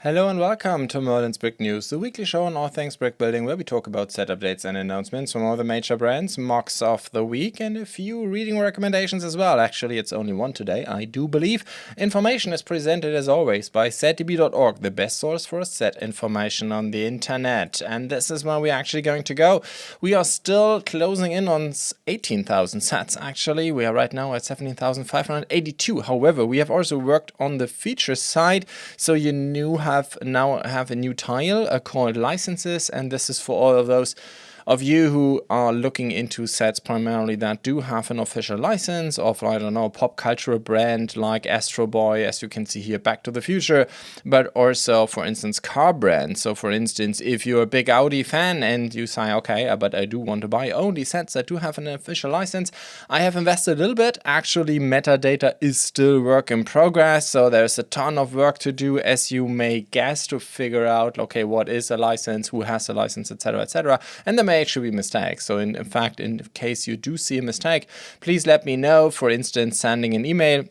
Hello and welcome to Merlins Brick News, the weekly show on all things brick building, where we talk about set updates and announcements from all the major brands, MOCs of the week, and a few reading recommendations as well. Actually, it's only one today, I do believe. Information is presented as always by setdb.org, the best source for set information on the internet. And this is where we're actually going to go. We are still closing in on 18,000 sets. Actually, we are right now at 17,582. However, we have also worked on the features side, so you now have a new tile called licenses, and this is for all of those of you who are looking into sets primarily that do have an official license of, I don't know, pop cultural brand like Astro Boy, as you can see here, Back to the Future, but also, for instance, car brands. So, for instance, if you're a big Audi fan and you say, okay, but I do want to buy only sets that do have an official license, I have invested a little bit. Actually, metadata is still work in progress, so there's a ton of work to do, as you may guess, to figure out, okay, what is a license, who has a license, etc., etc., and there may actually be mistakes. So in fact, in case you do see a mistake, please let me know. For instance, sending an email.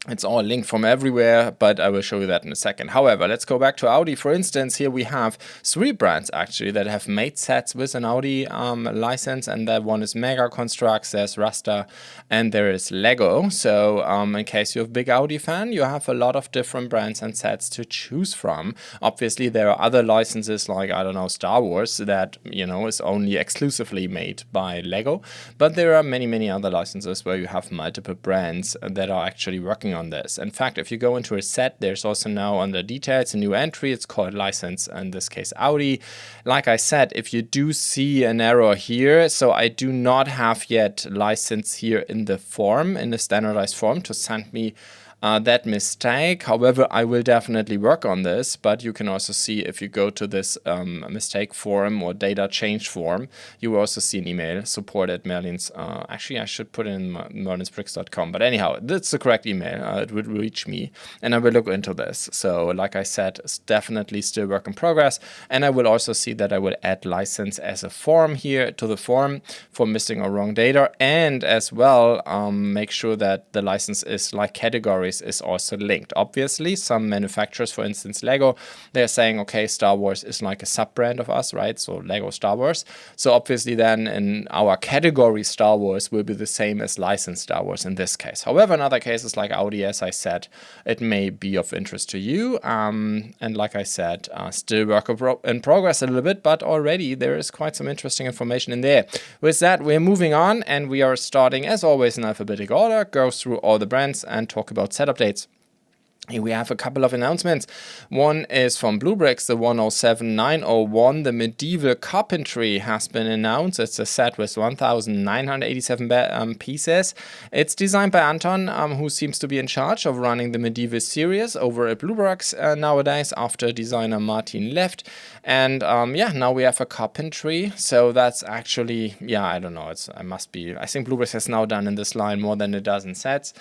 It's all linked from everywhere, but I will show you that in a second. However, let's go back to Audi. For instance, here we have 3 brands actually that have made sets with an Audi license, and that one is Mega Constructs, there's Rasta, and there is Lego. So in case you're a big Audi fan, you have a lot of different brands and sets to choose from. Obviously, there are other licenses like, I don't know, Star Wars that, you know, is only exclusively made by Lego, but there are many other licenses where you have multiple brands that are actually working on this. In fact, if you go into a set, there's also now under details a new entry. It's called license, in this case Audi. Like I said, if you do see an error here, so I do not have yet license here in the form, in the standardized form, to send me that mistake. However, I will definitely work on this, but you can also see if you go to this mistake form or data change form, you will also see an email, support at Merlins. Actually, I should put it in merlinsbricks.com, but anyhow, that's the correct email. It would reach me, and I will look into this. So, like I said, it's definitely still work in progress, and I will also see that I will add license as a form here to the form for missing or wrong data, and as well make sure that the license is like category is also linked. Obviously, some manufacturers, for instance Lego, they're saying, okay, Star Wars is like a sub-brand of us, right? So Lego Star Wars. So obviously then in our category, Star Wars will be the same as licensed Star Wars in this case. However, in other cases like Audi, as I said, it may be of interest to you. And like I said, still work in progress a little bit, but already there is quite some interesting information in there. With that, we're moving on, and we are starting, as always, in alphabetic order, go through all the brands and talk about set updates. Here we have a couple of announcements. One is from BlueBrixx, the 107901. The medieval carpentry has been announced. It's a set with 1,987 pieces. It's designed by Anton, who seems to be in charge of running the medieval series over at BlueBrixx nowadays, after designer Martin left. And yeah, now we have a carpentry. So that's actually, yeah, I don't know. I think BlueBrixx has now done in this line more than a dozen sets.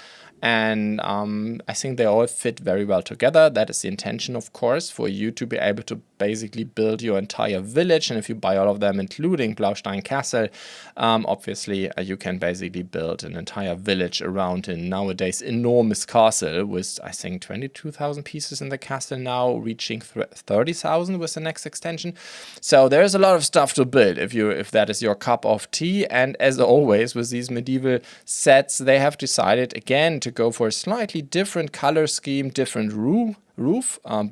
And I think they all fit very well together. That is the intention, of course, for you to be able to basically build your entire village. And if you buy all of them, including Blaustein Castle, obviously you can basically build an entire village around a nowadays enormous castle with, I think, 22,000 pieces in the castle now, reaching 30,000 with the next extension. So there's a lot of stuff to build if that is your cup of tea. And as always with these medieval sets, they have decided again to go for a slightly different color scheme, different roof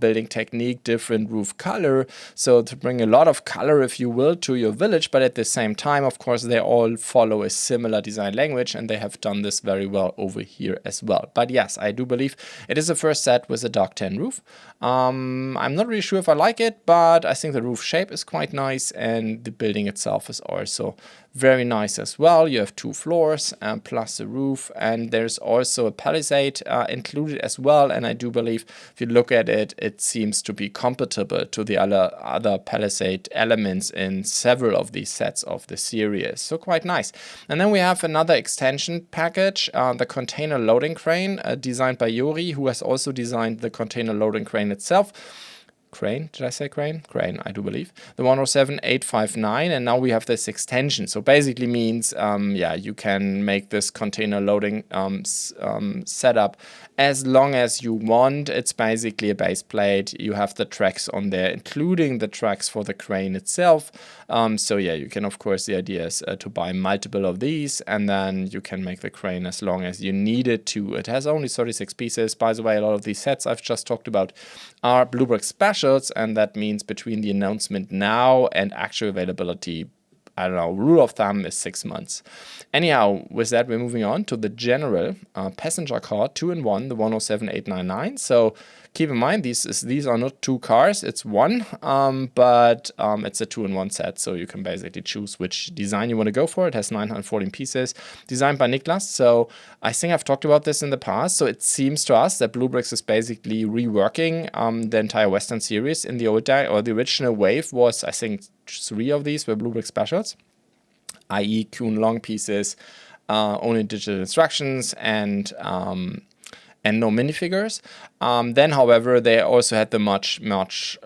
building technique, different roof color, so to bring a lot of color, if you will, to your village, but at the same time, of course, they all follow a similar design language, and they have done this very well over here as well. But yes, I do believe it is the first set with a dark tan roof. I'm not really sure if I like it, but I think the roof shape is quite nice, and the building itself is also very nice as well. You have 2 floors plus the roof, and there's also a palisade included as well, and I do believe if you look at it, it seems to be compatible to the other palisade elements in several of these sets of the series. So quite nice. And then we have another extension package, the container loading crane, designed by Yuri, who has also designed the container loading crane itself. Crane, did I say Crane? Crane, I do believe. The 107859, and now we have this extension. So basically means, yeah, you can make this container loading setup as long as you want. It's basically a base plate. You have the tracks on there, including the tracks for the crane itself. So yeah, you can, of course, the idea is to buy multiple of these, and then you can make the crane as long as you need it to. It has only 36 pieces. By the way, a lot of these sets I've just talked about are BlueBrixx specials, and that means between the announcement now and actual availability, I don't know, rule of thumb is 6 months. Anyhow, with that, we're moving on to the general passenger car 2-in-1, the 107899. So keep in mind, these are not 2 cars, it's one, but it's a 2-in-1 set. So you can basically choose which design you want to go for. It has 914 pieces, designed by Niklas. So I think I've talked about this in the past. So it seems to us that BlueBrixx is basically reworking the entire Western series. In the old day, or the original wave was, I think, 3 of these were BlueBrixx specials, i.e. Kuhn long pieces, only digital instructions, and no minifigures. Then, however, they also had the much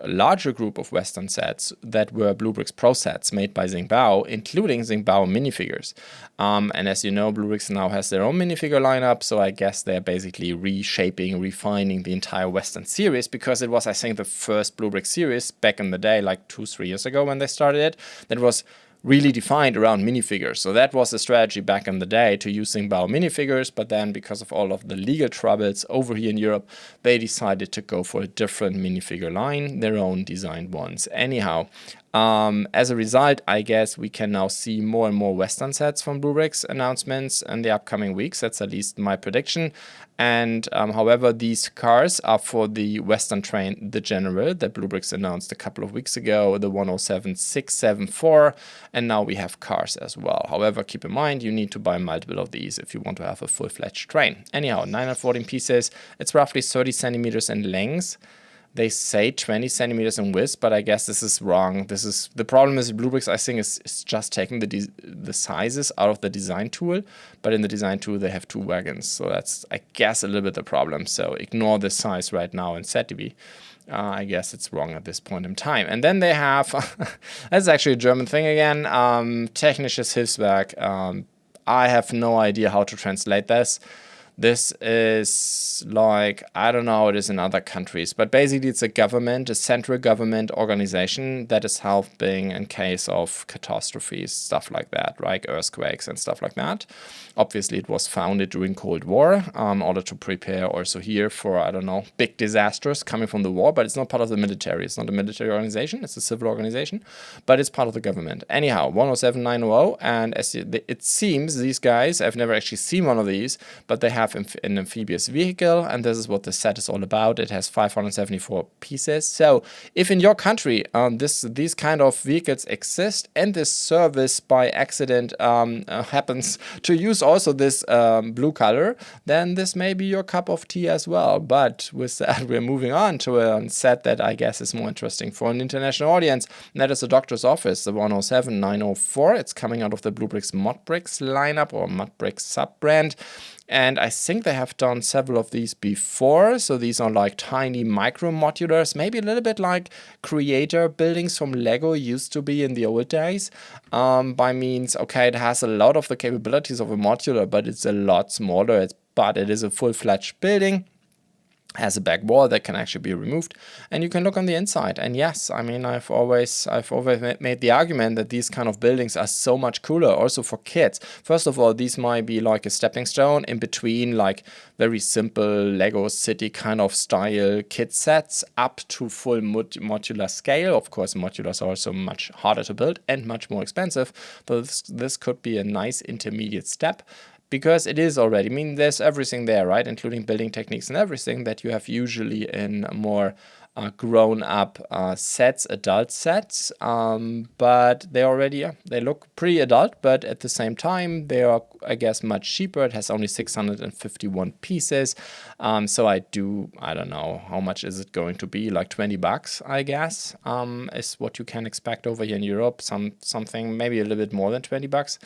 larger group of Western sets that were BlueBrixx Pro sets made by Sembo, including Sembo minifigures. And as you know, BlueBrixx now has their own minifigure lineup, so I guess they're basically reshaping, refining the entire Western series, because it was, I think, the first BlueBrixx series back in the day, like 2-3 years ago when they started it, that was really defined around minifigures. So that was the strategy back in the day, to use Sembo minifigures, but then because of all of the legal troubles over here in Europe, they decided to go for a different minifigure line, their own designed ones. Anyhow, as a result, I guess we can now see more and more Western sets from BlueBrixx announcements in the upcoming weeks. That's at least my prediction. And however, these cars are for the Western train, the General, that BlueBrixx announced a couple of weeks ago, the 107674, and now we have cars as well. However, keep in mind, you need to buy multiple of these if you want to have a full-fledged train. Anyhow, 914 pieces, it's roughly 30 centimeters in length. They say 20 centimeters in width, but I guess this is wrong. The problem is BlueBrixx, I think, is just taking the sizes out of the design tool, but in the design tool they have 2 wagons, so that's, I guess, a little bit the problem. So ignore this size right now in ZDB. I guess it's wrong at this point in time. And then they have, that's actually a German thing again, technisches Hilfswerk. I have no idea how to translate this. This is like, I don't know how it is in other countries, but basically it's a central government organization that is helping in case of catastrophes, stuff like that, like earthquakes and stuff like that. Obviously, it was founded during Cold War in order to prepare also here for, I don't know, big disasters coming from the war, but it's not part of the military. It's not a military organization, it's a civil organization, but it's part of the government. Anyhow, 107900, and as it seems, these guys, I've never actually seen one of these, but they have an amphibious vehicle, and this is what the set is all about. It has 574 pieces. So if in your country these kind of vehicles exist, and this service by accident happens to use also this blue color, then this may be your cup of tea as well. But with that, we're moving on to a set that I guess is more interesting for an international audience, and that is the Doctor's Office, the 107904. It's coming out of the BlueBrixx ModBrixx lineup, or ModBrixx sub-brand. And I think they have done several of these before. So these are like tiny micro modulars, maybe a little bit like creator buildings from Lego used to be in the old days. By means, okay, it has a lot of the capabilities of a modular, but it's a lot smaller. But it is a full-fledged building. Has a back wall that can actually be removed, and you can look on the inside. And yes, I mean, I've always made the argument that these kind of buildings are so much cooler also for kids. First of all, these might be like a stepping stone in between like very simple Lego city kind of style kit sets up to full modular scale. Of course, modulars are also much harder to build and much more expensive, but this could be a nice intermediate step. Because it is already, I mean, there's everything there, right? Including building techniques and everything that you have usually in more grown-up sets, adult sets. But they look pretty adult, but at the same time, they are, I guess, much cheaper. It has only 651 pieces. So I don't know, how much is it going to be? Like $20, I guess, is what you can expect over here in Europe. Something maybe a little bit more than $20.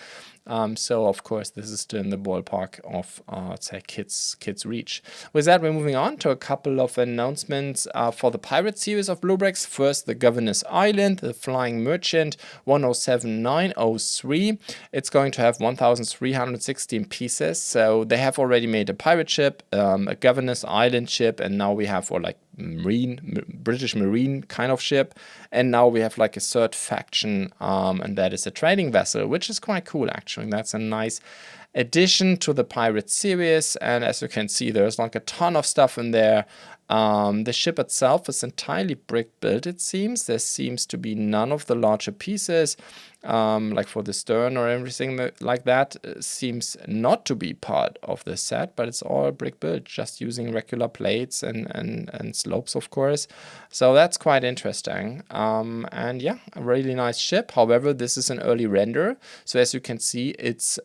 So of course this is still in the ballpark of let's say kids reach. With that, we're moving on to a couple of announcements for the Pirate series of BlueBrixx. First, the Governor's Island, the Flying Merchant 107903. It's going to have 1316 pieces. So they have already made a pirate ship, a Governor's Island ship, and now we have, or like British Marine kind of ship, and now we have like a third faction, and that is a trading vessel, which is quite cool actually. That's a nice addition to the pirate series, and as you can see, there's like a ton of stuff in there. The ship itself is entirely brick built, it seems. There seems to be none of the larger pieces, like for the stern or everything like that, seems not to be part of the set, but it's all brick built, just using regular plates and slopes, of course. So that's quite interesting. And yeah, a really nice ship. However, this is an early render, so as you can see, it's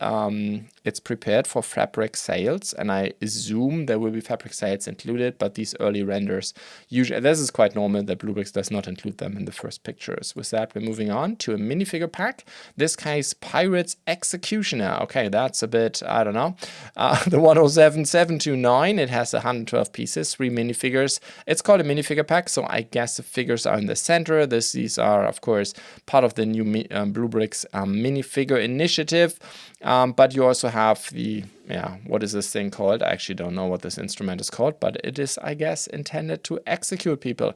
prepared for fabric sales, and I assume there will be fabric sales included, but these early renders, usually, this is quite normal that BlueBrixx does not include them in the first pictures. With that, we're moving on to a minifigure pack. This case, Pirates Executioner. Okay, that's a bit, I don't know. The 107729, it has 112 pieces, 3 minifigures. It's called a minifigure pack, so I guess the figures are in the center. These are, of course, part of the new BlueBrixx minifigure initiative. But you also have the, what is this thing called? I actually don't know what this instrument is called, but it is, I guess, intended to execute people.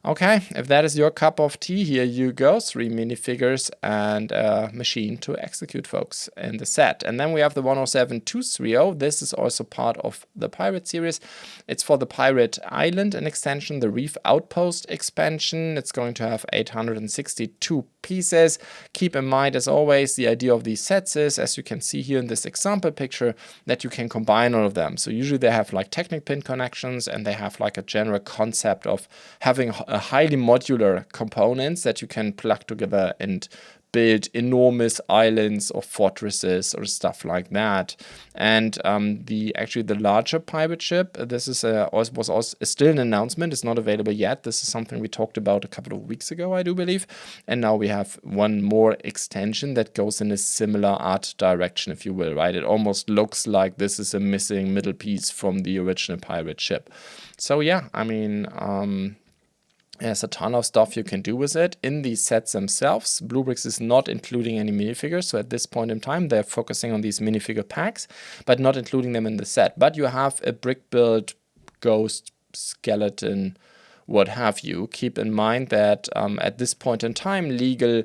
Okay, if that is your cup of tea, here you go. 3 minifigures and a machine to execute folks in the set. And then we have the 107230. This is also part of the Pirate series. It's for the Pirate Island, an extension, the Reef Outpost expansion. It's going to have 862 pieces. Keep in mind, as always, the idea of these sets is, as you can see here in this example picture, that you can combine all of them. So usually they have like Technic pin connections, and they have like a general concept of having a highly modular components that you can plug together and build enormous islands or fortresses or stuff like that. And the larger pirate ship, this is was also still an announcement. It's not available yet. This is something we talked about a couple of weeks ago, I do believe. And now we have one more extension that goes in a similar art direction, if you will, right? It almost looks like this is a missing middle piece from the original pirate ship. So yeah, I mean, there's a ton of stuff you can do with it in these sets themselves. BlueBrixx is not including any minifigures, so at this point in time, they're focusing on these minifigure packs, but not including them in the set. But you have a brick-built ghost, skeleton, what have you. Keep in mind that at this point in time, legal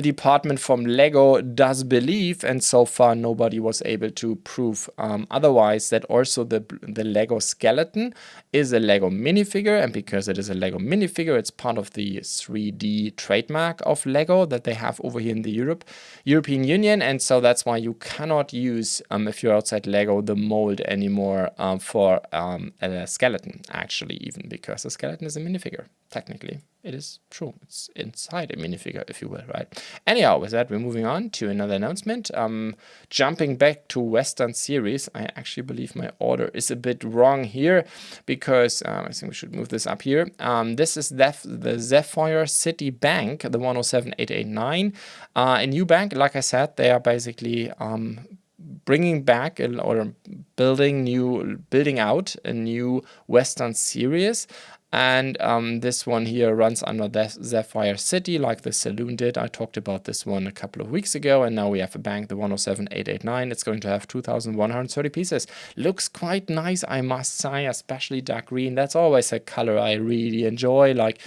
department from Lego does believe, and so far nobody was able to prove otherwise, that also the Lego skeleton is a Lego minifigure, and because it is a Lego minifigure, it's part of the 3D trademark of Lego that they have over here in the European Union, and so that's why you cannot use, if you're outside Lego, the mold anymore for a skeleton, actually, even because a skeleton is a minifigure. Technically, it is true. It's inside a minifigure, if you will, right? Anyhow, with that, we're moving on to another announcement. Jumping back to Western series, I actually believe my order is a bit wrong here, because I think we should move this up here. This is the Zephyr City Bank, the 107889. A new bank, like I said, they are basically bringing back or building out a new Western series. And this one here runs under the Zephyr City, like the Saloon did. I talked about this one a couple of weeks ago, and now we have a bank, the 107889. It's going to have 2,130 pieces. Looks quite nice, I must say, especially dark green. That's always a color I really enjoy. Like,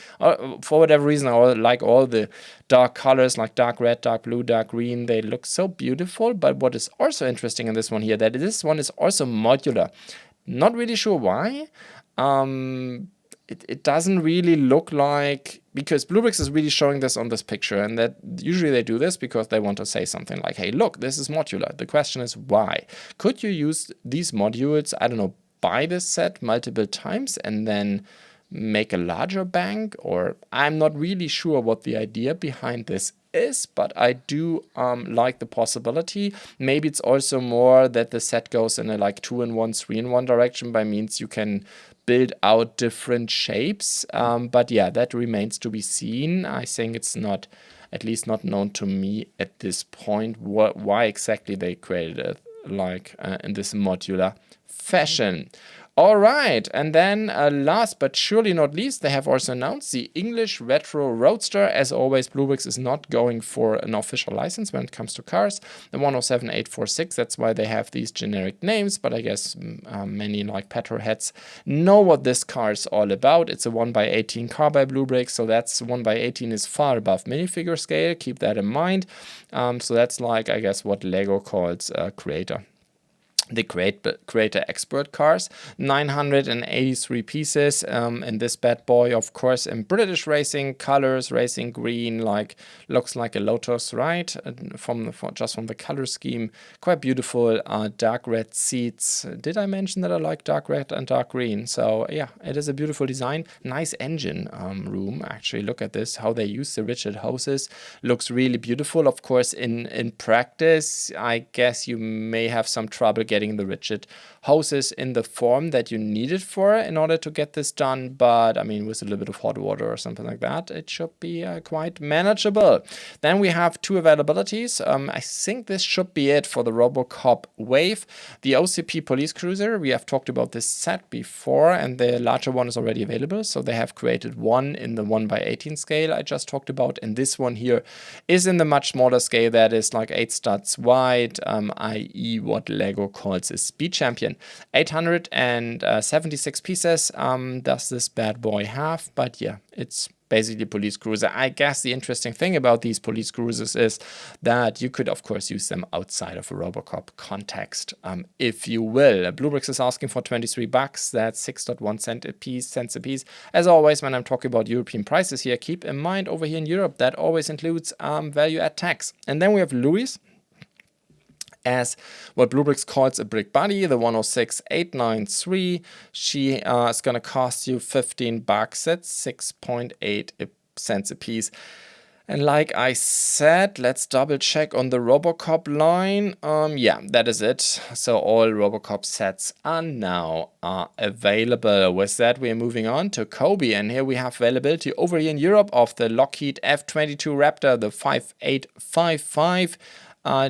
for whatever reason, I like all the dark colors, like dark red, dark blue, dark green. They look so beautiful. But what is also interesting in this one here, that this one is also modular. Not really sure why. It doesn't really look like, because BlueBrixx is really showing this on this picture, and that usually they do this because they want to say something like, hey, look, this is modular. The question is why? Could you use these modules, I don't know, buy this set multiple times and then make a larger bank, or I'm not really sure what the idea behind this is, but I do like the possibility. Maybe it's also more that the set goes in a like 2-in-1, 3-in-1 direction, by means you can build out different shapes. But yeah, that remains to be seen. I think it's not, at least not known to me at this point, why exactly they created it like in this modular fashion. All right, and then last but surely not least, they have also announced the English Retro Roadster. As always, BlueBrixx is not going for an official license when it comes to cars. The 107846, that's why they have these generic names, but I guess many like petrol heads know what this car is all about. It's a 1x18 car by BlueBrixx, so that's 1x18 is far above minifigure scale, keep that in mind. So that's like, I guess, what Lego calls creator. The creator expert cars, 983 pieces in this bad boy, of course, in British racing colors, racing green, like looks like a Lotus, right? Just from the color scheme, quite beautiful. Dark red seats. Did I mention that I like dark red and dark green? So yeah, it is a beautiful design. Nice engine room. Actually, look at this, how they use the rigid hoses. Looks really beautiful. Of course, in practice, I guess you may have some trouble getting the rigid hoses in the form that you need it for in order to get this done, but I mean, with a little bit of hot water or something like that, it should be quite manageable. Then we have 2 availabilities. I think this should be it for the RoboCop Wave. The OCP Police Cruiser, we have talked about this set before, and the larger one is already available, so they have created one in the 1x18 scale I just talked about, and this one here is in the much smaller scale that is like 8 studs wide, i.e. what Lego calls a Speed Champion. 876 pieces does this bad boy have, but yeah, it's basically police cruiser. I guess the interesting thing about these police cruisers is that you could, of course, use them outside of a RoboCop context, if you will. BlueBrixx is asking for $23. That's 6.1 cents a piece. As always, when I'm talking about European prices here, keep in mind over here in Europe, that always includes value add tax. And then we have Louis, as what BlueBrixx calls a brick body, the 106893. She is going to cost you $15. That's 6.8 cents a piece. And like I said, let's double check on the RoboCop line. Yeah, that is it. So all RoboCop sets are now available. With that, we are moving on to Cobi. And here we have availability over here in Europe of the Lockheed F-22 Raptor, the 5855.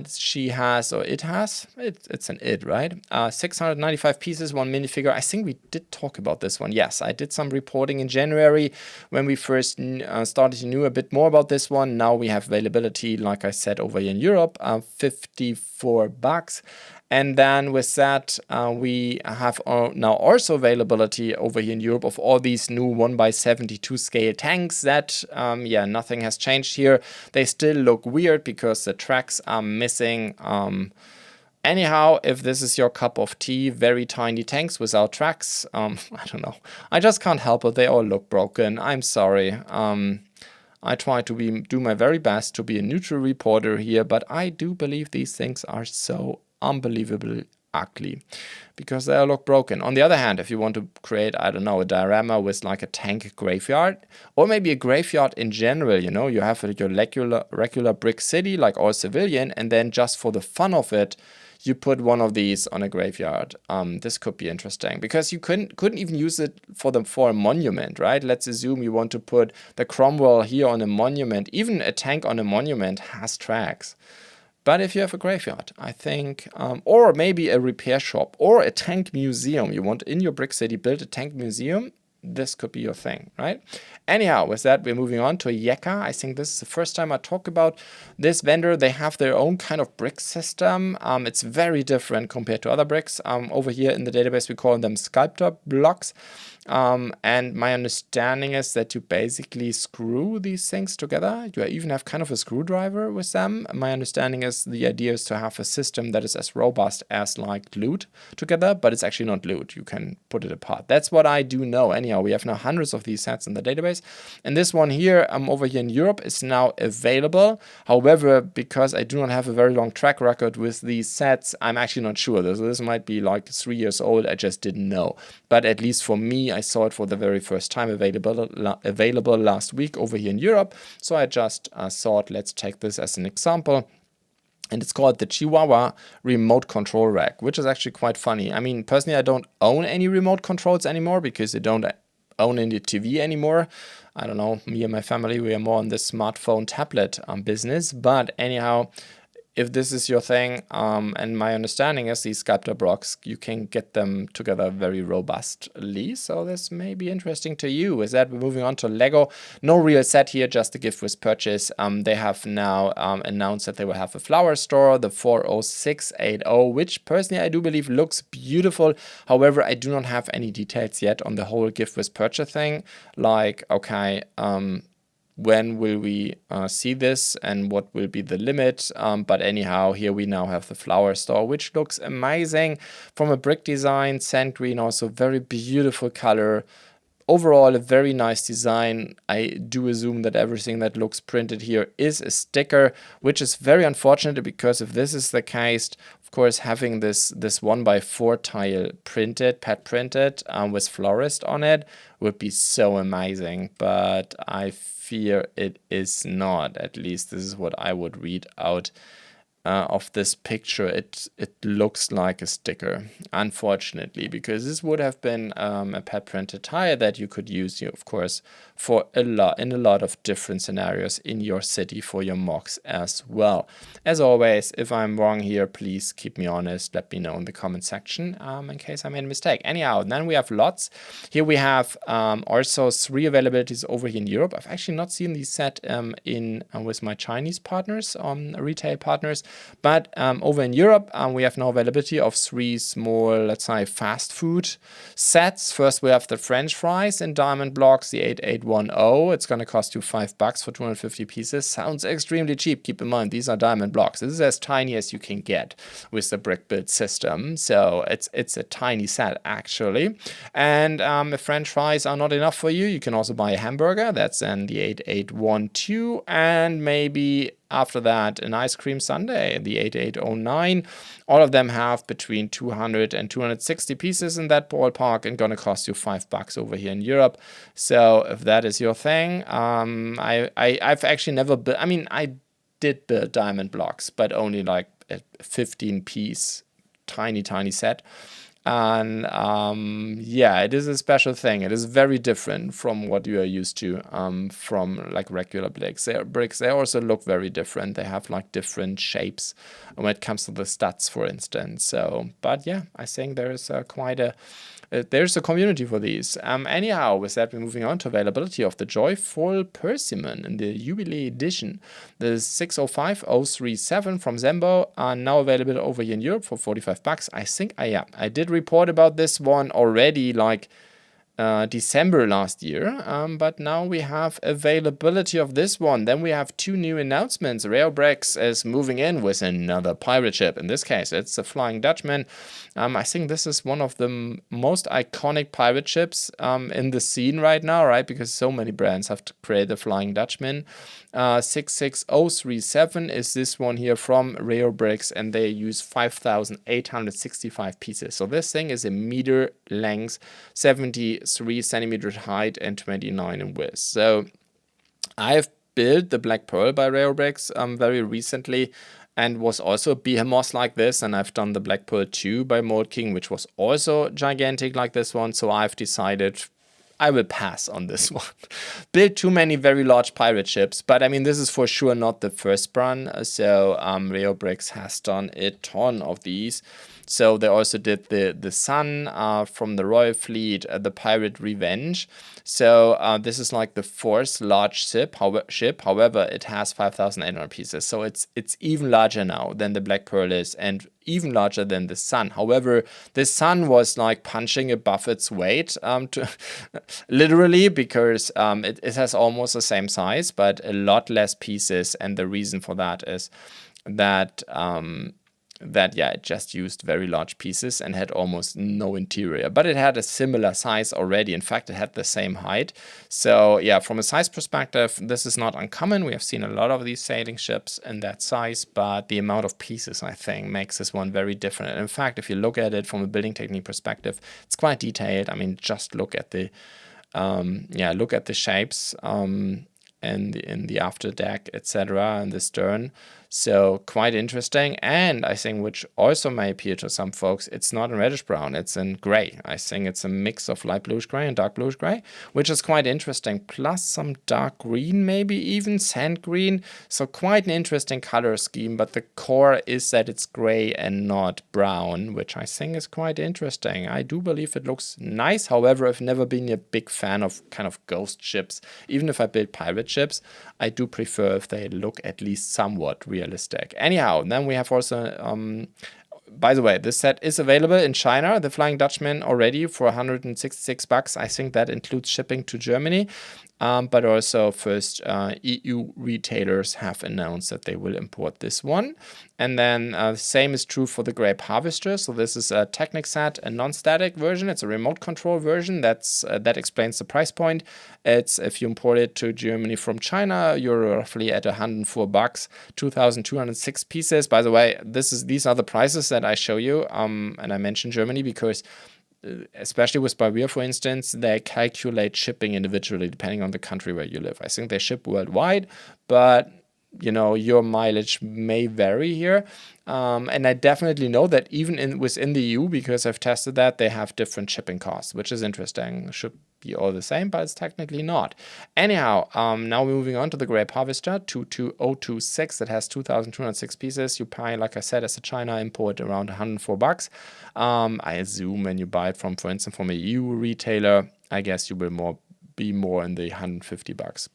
She has, or it has, it's an it, right? 695 pieces, 1 minifigure. I think we did talk about this one. Yes, I did some reporting in January when we first started to know a bit more about this one. Now we have availability, like I said, over here in Europe, $54. And then with that, we have now also availability over here in Europe of all these new 1x72 scale tanks that, yeah, nothing has changed here. They still look weird because the tracks are missing. Anyhow, if this is your cup of tea, very tiny tanks without tracks, I don't know. I just can't help it. They all look broken. I'm sorry. I try to do my very best to be a neutral reporter here, but I do believe these things are so unbelievably ugly because they all look broken. On the other hand, if you want to create, I don't know, a diorama with like a tank graveyard, or maybe a graveyard in general, you know, you have your regular brick city like all civilian, and then just for the fun of it, you put one of these on a graveyard. This could be interesting because you couldn't even use it for a monument, right? Let's assume you want to put the Cromwell here on a monument. Even a tank on a monument has tracks. But if you have a graveyard, I think, or maybe a repair shop or a tank museum, you want in your brick city build a tank museum, this could be your thing, right? Anyhow, with that, we're moving on to JEKCA. I think this is the first time I talk about this vendor. They have their own kind of brick system. It's very different compared to other bricks. Over here in the database, we call them sculptor blocks. And my understanding is that you basically screw these things together. You even have kind of a screwdriver with them. My understanding is the idea is to have a system that is as robust as like glued together, but it's actually not glued. You can put it apart. That's what I do know. Anyhow, we have now hundreds of these sets in the database. And this one here, over here in Europe, is now available. However, because I do not have a very long track record with these sets, I'm actually not sure. This might be like 3 years old. I just didn't know. But at least for me, I saw it for the very first time available last week over here in Europe. So I just thought, let's take this as an example. And it's called the Chihuahua Remote Control Rack, which is actually quite funny. I mean, personally, I don't own any remote controls anymore because I don't own any TV anymore. I don't know, me and my family, we are more on the smartphone tablet business. But anyhow, if this is your thing, and my understanding is these sculptor blocks, you can get them together very robustly. So this may be interesting to you. With that, we're moving on to Lego. No real set here, just a gift with purchase. They have now announced that they will have a flower store, the 40680, which personally I do believe looks beautiful. However, I do not have any details yet on the whole gift with purchase thing. Like, okay, when will we see this and what will be the limit? But anyhow, here we now have the flower store, which looks amazing from a brick design, sand green, also very beautiful color. Overall, a very nice design. I do assume that everything that looks printed here is a sticker, which is very unfortunate because if this is the case, of course, having this 1x4 tile printed, pad printed with florist on it would be so amazing. But I fear it is not. At least this is what I would read out of this picture. It looks like a sticker, unfortunately, because this would have been a pad printed tile that you could use, of course, for in a lot of different scenarios in your city for your MOCs as well. As always, if I'm wrong here, please keep me honest. Let me know in the comment section in case I made a mistake. Anyhow, then we have lots. Here we have also 3 availabilities over here in Europe. I've actually not seen these set with my Chinese partners, retail partners. But over in Europe, we have now availability of 3 small, let's say, fast food sets. First, we have the French fries in diamond blocks, the 8810. It's going to cost you $5 for 250 pieces. Sounds extremely cheap. Keep in mind, these are diamond blocks. This is as tiny as you can get with the brick build system. So it's a tiny set, actually. And if French fries are not enough for you, you can also buy a hamburger. That's then the 8812. And maybe after that, an ice cream sundae, the 8809. All of them have between 200 and 260 pieces in that ballpark and going to cost you $5 over here in Europe. So if that is your thing, I've actually never built, I mean, I did build diamond blocks, but only like a 15-piece tiny set. And yeah, it is a special thing. It is very different from what you are used to from like regular bricks. They also look very different. They have like different shapes when it comes to the studs, for instance. So, but yeah, I think there is there's a community for these. Anyhow, with that, we're moving on to availability of the Joyful Persimmon in the Jubilee edition. The 605037 from Sembo are now available over here in Europe for $45. I think I did report about this one already, like December last year, but now we have availability of this one. Then we have 2 new announcements. Reobrix is moving in with another pirate ship. In this case, it's the Flying Dutchman. I think this is one of the most iconic pirate ships in the scene right now, right? Because so many brands have to create the Flying Dutchman. 66037 is this one here from Reobrix, and they use 5,865 pieces. So this thing is a meter length, 73 centimeters height, and 29 in width. So I've built the Black Pearl by Reobrix very recently, and was also a behemoth like this, and I've done the Black Pearl 2 by Mold King, which was also gigantic like this one. So I've decided I will pass on this one. Built too many very large pirate ships, but I mean, this is for sure not the first run. So Reobrix has done a ton of these. So they also did the Sun from the Royal Fleet, the Pirate Revenge. So this is like the 4th large ship. However, it has 5,800 pieces. So it's even larger now than the Black Pearl is, and even larger than the Sun. However, the Sun was like punching above its weight, literally, because it has almost the same size, but a lot less pieces. And the reason for that is that that yeah, it just used very large pieces and had almost no interior, but it had a similar size already. In fact, it had the same height. So yeah, from a size perspective, this is not uncommon. We have seen a lot of these sailing ships in that size, but the amount of pieces, I think, makes this one very different. And in fact, if you look at it from a building technique perspective, it's quite detailed. I mean, just look at the look at the shapes and in the after deck, etc., and the stern. So quite interesting. And I think, which also may appeal to some folks, it's not in reddish brown, it's in gray. I think it's a mix of light bluish gray and dark bluish gray, which is quite interesting. Plus some dark green, maybe even sand green. So quite an interesting color scheme, but the core is that it's gray and not brown, which I think is quite interesting. I do believe it looks nice. However, I've never been a big fan of kind of ghost ships. Even if I build pirate ships, I do prefer if they look at least somewhat realistic. Anyhow, then we have also, by the way, this set is available in China, the Flying Dutchman, already for $166. I think that includes shipping to Germany. But also first EU retailers have announced that they will import this one. And then the same is true for the Grape Harvester. So this is a Technic set, a non-static version. It's a remote control version. That explains the price point. It's, if you import it to Germany from China, you're roughly at $104, 2,206 pieces. By the way, these are the prices that I show you. And I mentioned Germany because especially with Barrier, for instance, they calculate shipping individually depending on the country where you live. I think they ship worldwide, but you know, your mileage may vary here. And I definitely know that even within the EU, because I've tested that, they have different shipping costs, which is interesting. Should be all the same, but it's technically not. Anyhow, now we're moving on to the Grape Harvester 22026 that has 2,206 pieces. You pay, like I said, as a China import around $104. I assume when you buy it from, for instance, from a EU retailer, I guess you will be more in the $150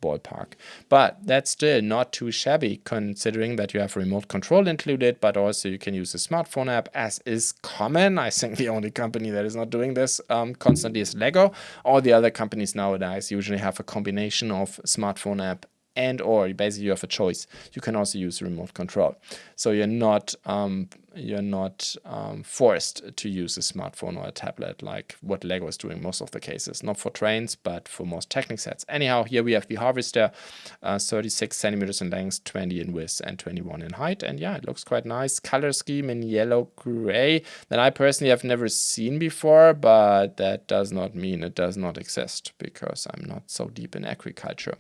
ballpark. But that's still not too shabby considering that you have remote control included, but also you can use a smartphone app, as is common. I think the only company that is not doing this constantly is Lego. All the other companies nowadays usually have a combination of smartphone app and or basically you have a choice. You can also use remote control. So you're not forced to use a smartphone or a tablet like what Lego is doing most of the cases. Not for trains, but for most Technic sets. Anyhow, here we have the Harvester, 36 centimeters in length, 20 in width, and 21 in height. And yeah, it looks quite nice. Color scheme in yellow gray that I personally have never seen before, but that does not mean it does not exist because I'm not so deep in agriculture.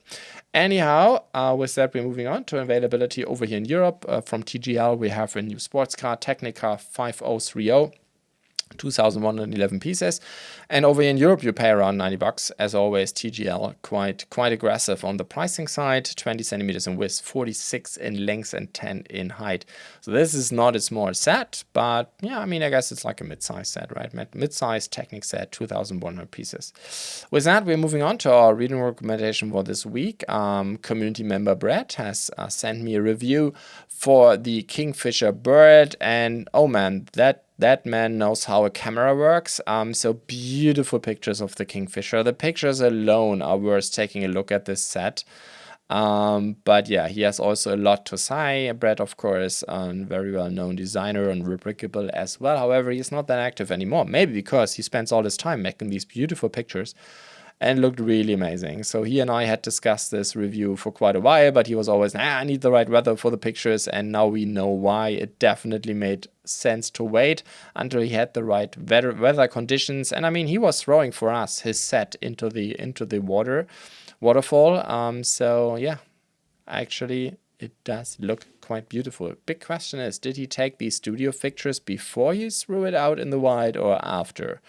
Anyhow, with that, we're moving on to availability over here in Europe. From TGL, we have a new sports car, Technica 5030. 2,111 pieces, and over in Europe you pay around $90. As always, TGL quite aggressive on the pricing side. 20 centimeters in width, 46 in length, and 10 in height. So this is not a small set, but yeah, I mean, I guess it's like a mid-size set, right? Mid-size Technic set, 2,100 pieces. With that, we're moving on to our reading recommendation for this week. Community member Brett has sent me a review for the Kingfisher bird, and oh man, that man knows how a camera works. So beautiful pictures of the Kingfisher. The pictures alone are worth taking a look at this set. But yeah, he has also a lot to say. Brett, of course, a very well-known designer and Reobrixable as well. However, he's not that active anymore. Maybe because he spends all his time making these beautiful pictures and looked really amazing. So he and I had discussed this review for quite a while, but he was always, I need the right weather for the pictures, and now we know why. It definitely made sense to wait until he had the right weather conditions. And I mean, he was throwing for us his set into the waterfall. So yeah, actually it does look quite beautiful. Big question is, did he take these studio pictures before he threw it out in the wild or after?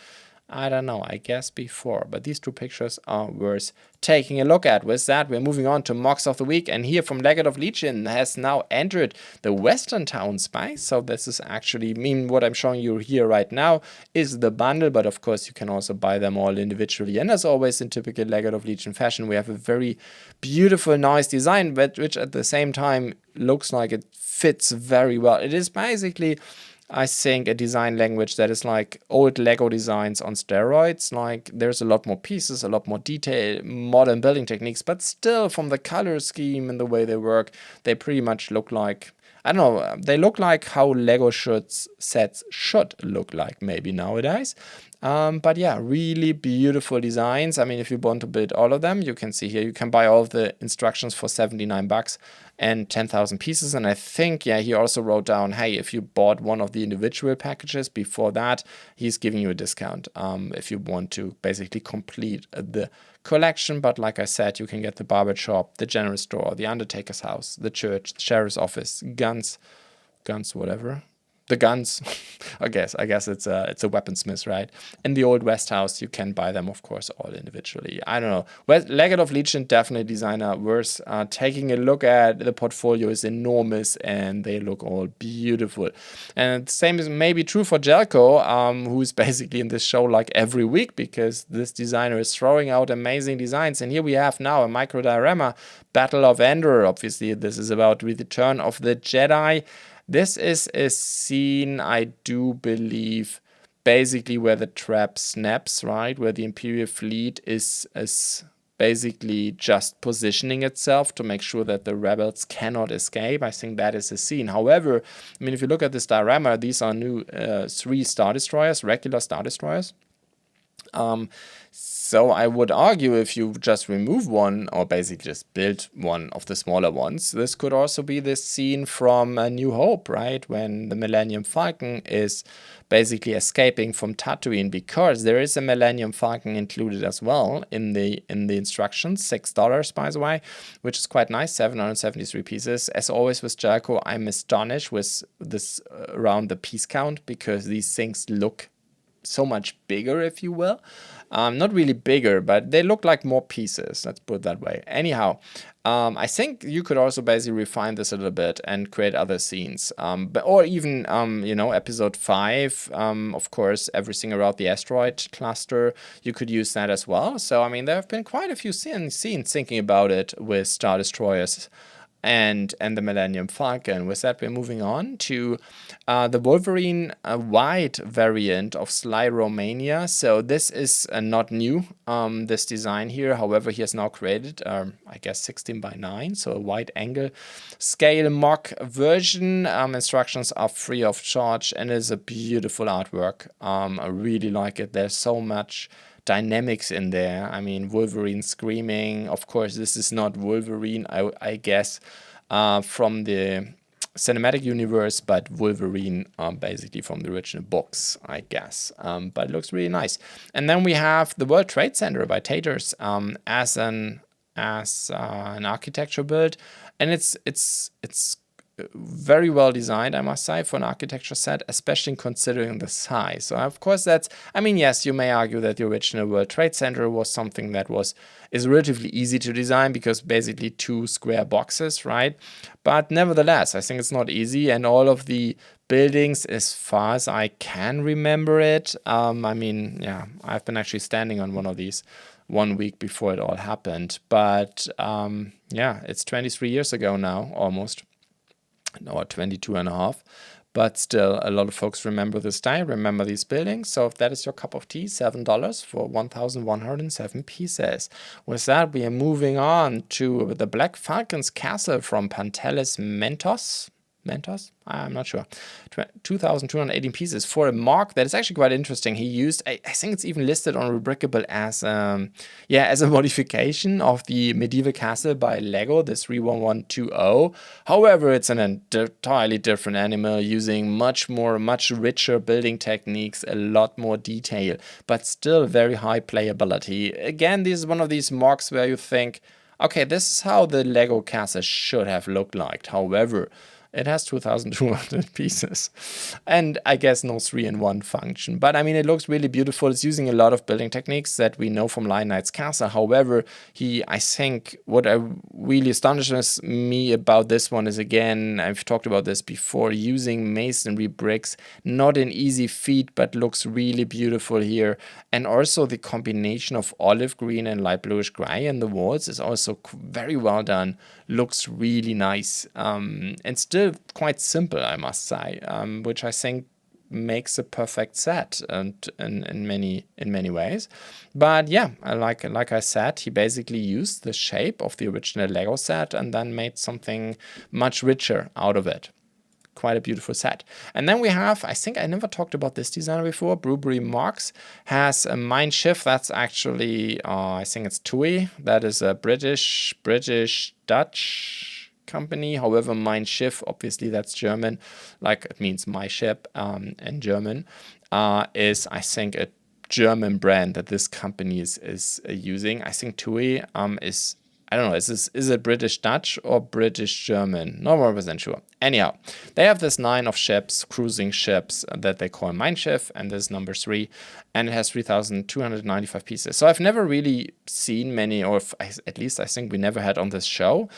I don't know, I guess before, but these two pictures are worth taking a look at. With that, we're moving on to MOCs of the week, and here from Legate of Legion has now entered the Western Town Spice. So this is actually, what I'm showing you here right now is the bundle, but of course you can also buy them all individually. And as always, in typical Legate of Legion fashion, we have a very beautiful, nice design, but which at the same time looks like it fits very well. It is basically, I think, a design language that is like old Lego designs on steroids. Like there's a lot more pieces, a lot more detail, modern building techniques, but still from the color scheme and the way they work, they pretty much look like, I don't know, they look like how Lego sets should look like maybe nowadays. But yeah, really beautiful designs. I mean, if you want to build all of them, you can see here, you can buy all of the instructions for 79 bucks and 10,000 pieces. And I think, yeah, he also wrote down, hey, if you bought one of the individual packages before that, he's giving you a discount if you want to basically complete the collection. But like I said, you can get the barber shop, the general store, the undertaker's house, the church, the sheriff's office, guns, whatever. The guns, I guess it's a weaponsmith, right? In the old West House, you can buy them, of course, all individually. I don't know. Well, Legend of Legion, definitely designer worth taking a look at. The portfolio is enormous, and they look all beautiful. And the same is maybe true for JEKCA, who's basically in this show like every week, because this designer is throwing out amazing designs. And here we have now a micro diorama, Battle of Endor. Obviously, this is about the return of the Jedi. This is a scene, I do believe, basically where the trap snaps, right? Where the Imperial fleet is basically just positioning itself to make sure that the rebels cannot escape. I think that is a scene. However, I mean, if you look at this diorama, these are new 3 Star Destroyers, regular Star Destroyers. So I would argue if you just remove one, or basically just build one of the smaller ones, this could also be this scene from A New Hope, right? When the Millennium Falcon is basically escaping from Tatooine, because there is a Millennium Falcon included as well in the instructions, $6 by the way, which is quite nice, 773 pieces. As always with JEKCA, I'm astonished with this around the piece count, because these things look so much bigger, if you will. Not really bigger, but they look like more pieces, let's put it that way. Anyhow, I think you could also basically refine this a little bit and create other scenes, or even, you know, episode 5, of course, everything around the asteroid cluster, you could use that as well. So, I mean, there have been quite a few scenes thinking about it with Star Destroyers and the Millennium Falcon. With that, we're moving on to the Wolverine white variant of Sly Romania. So this is not new, this design here. However, he has now created, I guess, 16 by 9, so a wide angle scale mock version. Instructions are free of charge, and is a beautiful artwork. I really like it. There's so much dynamics in there. I mean, Wolverine screaming. Of course, this is not Wolverine, I guess, from the cinematic universe, but Wolverine basically from the original books, I guess. But it looks really nice. And then we have the World Trade Center by Taters as an architecture build, and it's very well designed, I must say, for an architecture set, especially considering the size. So of course that's, I mean, yes, you may argue that the original World Trade Center was something that is relatively easy to design, because basically 2 square boxes, right? But nevertheless, I think it's not easy, and all of the buildings, as far as I can remember it, I mean, yeah, I've been actually standing on one of these 1 week before it all happened, but yeah, it's 23 years ago now, almost. Or 22 and a half, but still a lot of folks remember this day, remember these buildings. So if that is your cup of tea, $7 for 1,107 pieces. With that, we are moving on to the Black Falcon's Castle from Pantelis Mentos. I'm not sure. 2,218 pieces for a mark that is actually quite interesting. He used, I think it's even listed on Rebrickable as as a modification of the medieval castle by Lego, this 31120. However, it's an entirely different animal, using much richer building techniques, a lot more detail, but still very high playability. Again, this is one of these marks where you think, okay, this is how the Lego castle should have looked like. However, it has 2,200 pieces, and I guess no 3-in-1 function. But I mean, it looks really beautiful. It's using a lot of building techniques that we know from Lion Knight's castle. However, I think what really astonishes me about this one is, again, I've talked about this before, using masonry bricks. Not an easy feat, but looks really beautiful here. And also the combination of olive green and light bluish gray in the walls is also very well done. Looks really nice, and still quite simple, I must say, which I think makes a perfect set, and in many ways. But yeah, like I said, he basically used the shape of the original Lego set and then made something much richer out of it. quite a beautiful set. And then we have, I think I never talked about this designer before, BlueBrixx has a Mein Schiff. That's actually, I think it's TUI. That is a British Dutch company. However, Mein Schiff, obviously that's German, like it means my ship in German, is, I think, a German brand that this company is using. I think TUI is, I don't know, is it British Dutch or British German? Not 100% sure. Anyhow, they have this 9 of ships, cruising ships that they call Mein Schiff, and this is number 3, and it has 3,295 pieces. So I've never really seen many, or at least I think we never had on this show,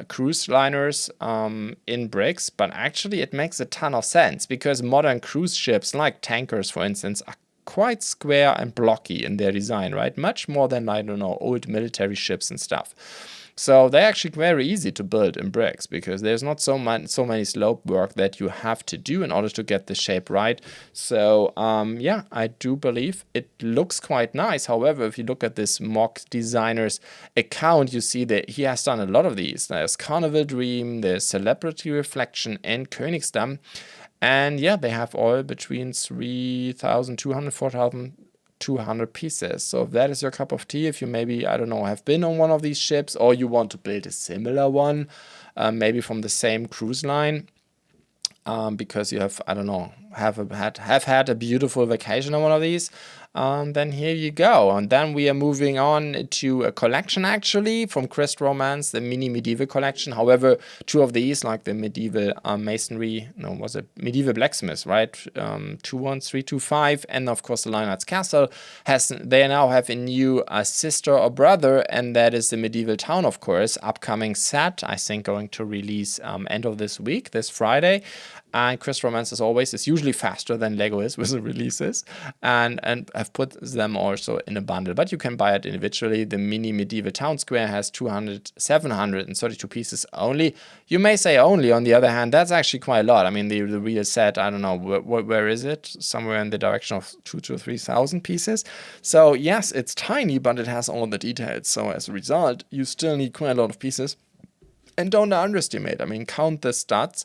cruise liners in bricks, but actually it makes a ton of sense because modern cruise ships, like tankers for instance, are quite square and blocky in their design, right? Much more than, I don't know, old military ships and stuff. So they're actually very easy to build in bricks because there's not so many slope work that you have to do in order to get the shape right. So yeah, I do believe it looks quite nice. However, if you look at this mock designer's account, you see that he has done a lot of these. There's Carnival Dream, there's Celebrity Reflection, and Königsdamm. And yeah, they have all between 3,200, 4,200 pieces. So if that is your cup of tea, if you maybe, I don't know, have been on one of these ships or you want to build a similar one, maybe from the same cruise line, because you have, I don't know, have had a beautiful vacation on one of these, then here you go. And then we are moving on to a collection actually from Crest Romance, the mini medieval collection. However, 2 of these, like the medieval masonry, no, was it medieval blacksmith, right? 21325, and of course the Lionheart's Castle they now have a new sister or brother, and that is the medieval town, of course, upcoming set. I think going to release end of this week, this Friday. And Crest Romance, as always, is usually faster than Lego is with the releases, and I've put them also in a bundle, but you can buy it individually. The mini medieval town square has 732 pieces only. You may say only, on the other hand, that's actually quite a lot. I mean, the real set, I don't know, where is it? Somewhere in the direction of 2,000 to 3,000 pieces. So yes, it's tiny, but it has all the details. So as a result, you still need quite a lot of pieces. And don't underestimate, I mean, count the stats.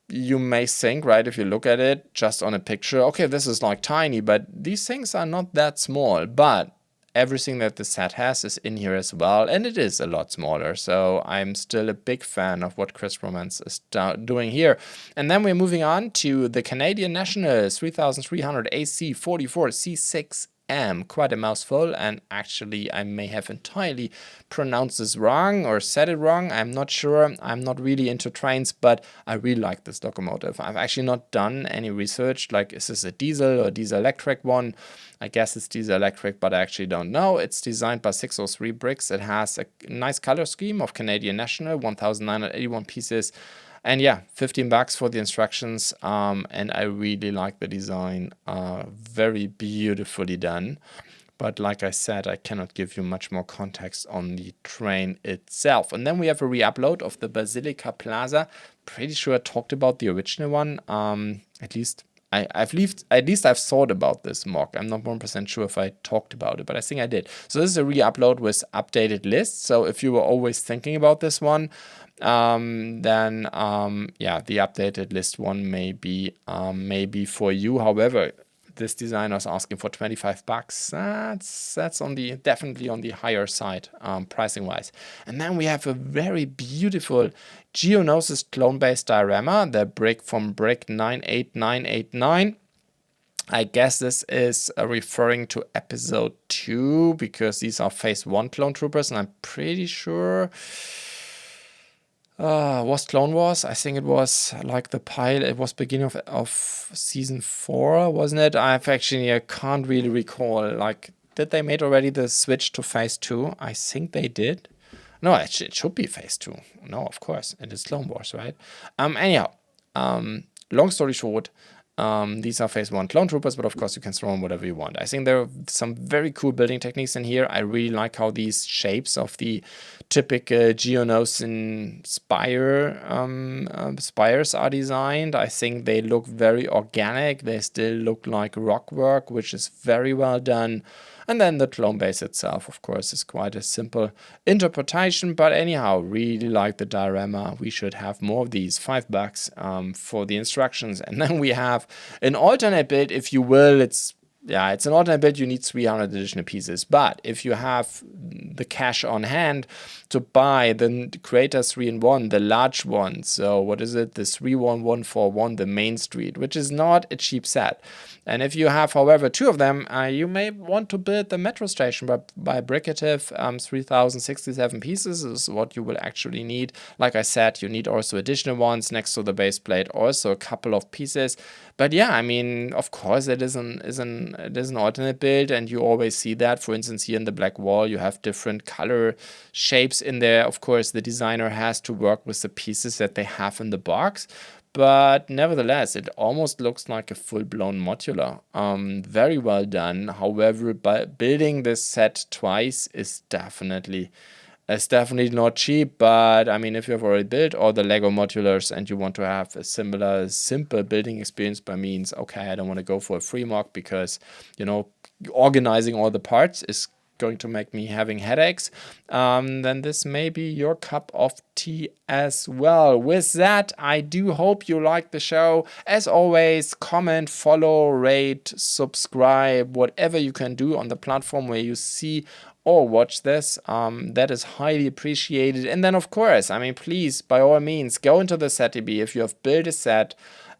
You may think, right, if you look at it just on a picture, okay, this is like tiny, but these things are not that small. But everything that the set has is in here as well, and it is a lot smaller. So I'm still a big fan of what Crest Romance is doing here. And then we're moving on to the Canadian Nationals 3300 AC 44 C6. Quite a mouthful, and actually I may have entirely pronounced this wrong or said it wrong. I'm not sure. I'm not really into trains, but I really like this locomotive. I've actually not done any research, like is this a diesel or diesel electric one? I guess it's diesel electric, but I actually don't know. It's designed by 603 Bricks. It has a nice color scheme of Canadian National, 1,981 pieces. And yeah, $15 for the instructions, and I really like the design, very beautifully done. But like I said, I cannot give you much more context on the train itself. And then we have a re-upload of the Basilica Plaza. Pretty sure I talked about the original one, at least I've thought about this mock. I'm not 1% sure if I talked about it, but I think I did. So this is a re-upload with updated lists. So if you were always thinking about this one, then yeah, the updated list one may be for you. However, this designer is asking for $25. That's definitely on the higher side, pricing wise. And then we have a very beautiful Geonosis clone-based diorama, the brick from Brick 98989. I guess this is referring to episode 2 because these are phase 1 clone troopers, and I'm pretty sure was Clone Wars. I think it was like the pilot. It was beginning of season 4, wasn't it? I can't really recall. Like, did they made already the switch to phase 2? I think they did. No, it should be phase 2. No, of course, it is Clone Wars, right? Anyhow, long story short, these are phase 1 clone troopers, but of course you can throw in whatever you want. I think there are some very cool building techniques in here. I really like how these shapes of the typical Geonosian spires are designed. I think they look very organic. They still look like rock work, which is very well done. And then the clone base itself, of course, is quite a simple interpretation. But anyhow, really like the diorama. We should have more of these. $5 for the instructions. And then we have an alternate build, if you will. It's an alternate build. You need 300 additional pieces. But if you have the cash on hand to buy the Creator 3-in-1, the large one, so what is it? The 31141, the Main Street, which is not a cheap set. And if you have, however, 2 of them, you may want to build the metro station by Bricative. 3067 pieces is what you will actually need. Like I said, you need also additional ones next to the base plate, also a couple of pieces. But yeah, I mean, of course, it is an alternate build, and you always see that. For instance, here in the black wall, you have different color shapes in there. Of course, the designer has to work with the pieces that they have in the box. But nevertheless, it almost looks like a full-blown modular. Very well done. However, building this set twice is definitely not cheap. But I mean, if you have already built all the Lego modulars and you want to have a similar, simple building experience by means, okay, I don't want to go for a free mock because, you know, organizing all the parts is going to make me having headaches, then this may be your cup of tea as well. With that, I do hope you like the show. As always, comment, follow, rate, subscribe, whatever you can do on the platform where you see or watch this. That is highly appreciated. And then, of course, I mean, please, by all means, go into the SetDB if you have built a set.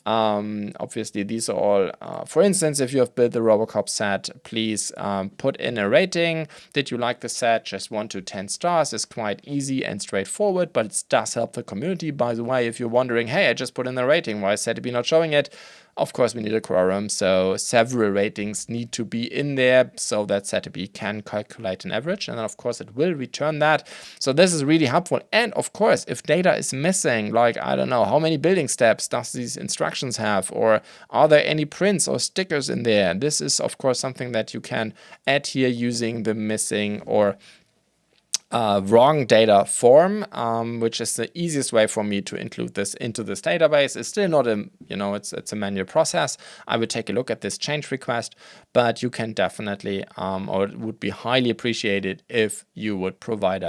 Obviously, these are all, for instance, if you have built the Robocop set, please put in a rating. Did you like the set? Just 1 to 10 stars is quite easy and straightforward, but it does help the community. By the way, if you're wondering, hey, I just put in a rating, why is SetDB not showing it? Of course, we need a quorum, so several ratings need to be in there so that SetDB can calculate an average, and then of course it will return that. So this is really helpful. And of course, if data is missing, like, I don't know, how many building steps does these instructions have, or are there any prints or stickers in there? This is of course something that you can add here using the missing or wrong data form, which is the easiest way for me to include this into this database. It's still not a, it's a manual process. I would take a look at this change request, but you can definitely, or it would be highly appreciated if you would provide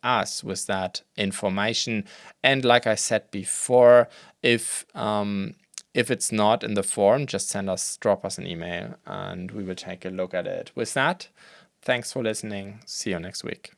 us with that information. And like I said before, if it's not in the form, just drop us an email and we will take a look at it. With that, thanks for listening. See you next week.